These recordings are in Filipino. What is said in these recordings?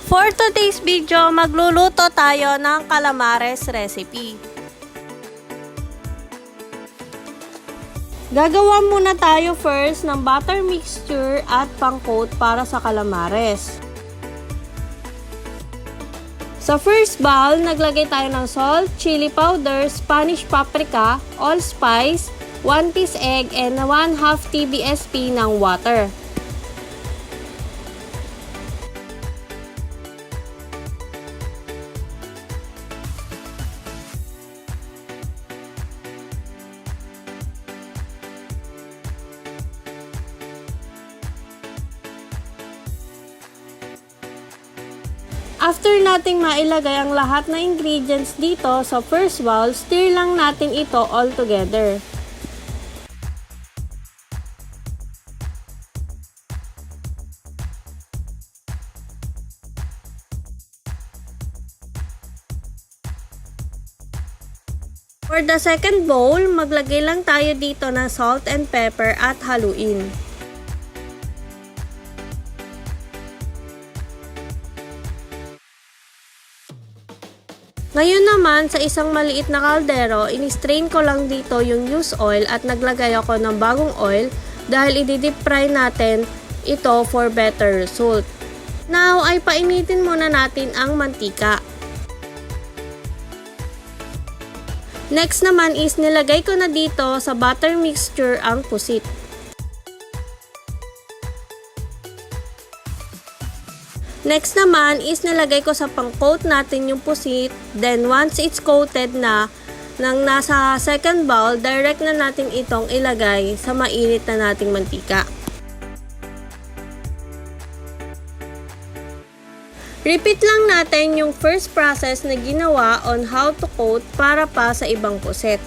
For today's video, magluluto tayo ng calamares recipe. Gagawa muna tayo first ng butter mixture at pang-coat para sa calamares. Sa first bowl, naglagay tayo ng salt, chili powder, Spanish paprika, allspice, 1 piece egg, and 1/2 TBSP ng water. After nating mailagay ang lahat na ingredients dito sa first bowl, stir lang natin ito all together. For the second bowl, maglagay lang tayo dito ng salt and pepper at haluin. Ngayon naman, sa isang maliit na kaldero, in-strain ko lang dito yung used oil at naglagay ako ng bagong oil dahil i-deep fry natin ito for better result. Now, ay painitin muna natin ang mantika. Next naman is nilagay ko na dito sa butter mixture ang pusit. Next naman is nilagay ko sa pang-coat natin yung pusit. Then once it's coated na nang nasa second bowl, direct na natin itong ilagay sa mainit na nating mantika. Repeat lang natin yung first process na ginawa on how to coat para pa sa ibang pusit.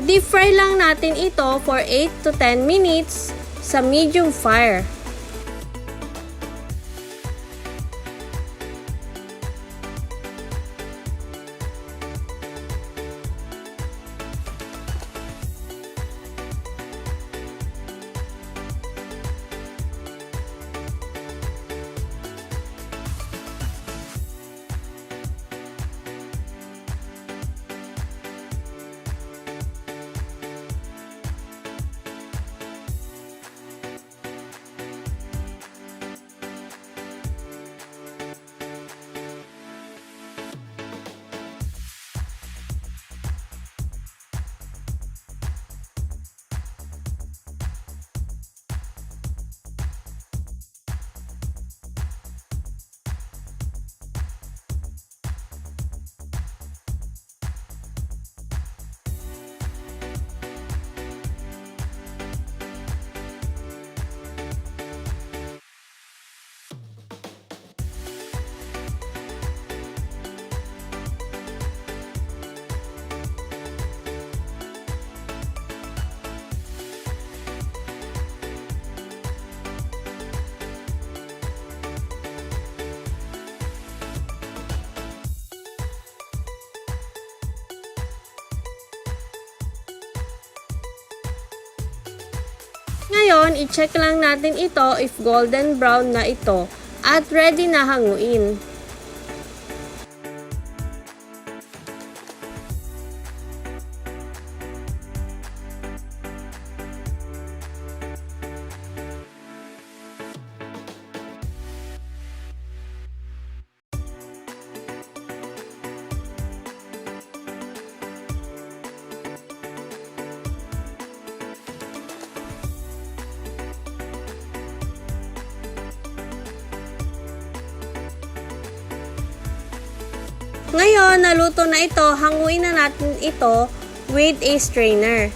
Deep fry lang natin ito for 8 to 10 minutes sa medium fire. Ngayon, i-check lang natin ito if golden brown na ito at ready na hanguin. Ngayon, naluto na ito, hanguin na natin ito with a strainer.